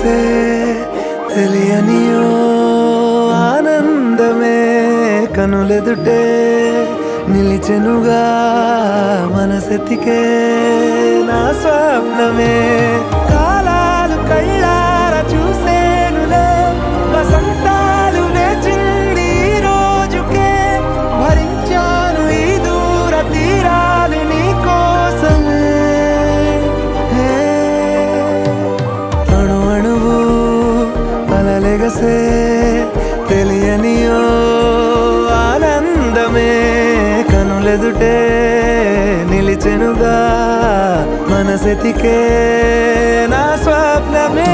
కలలెగసే తెలియనియో ఆనందమే కనులెదుటే నిలిచెనుగా మనసెతికే నా స్వప్నమే కాలాలు కళ్ళార చూసేనులే వసంతాలు లేచింది ఈ రోజుకే భరించాను ఈ దూర తీరాలు నీ కోసమే అణు అణువు కలలెగసే తెలియనియో ఆనందమే కనులెదుటే నిలిచెనుగా మనసెతికే నా స్వప్నమే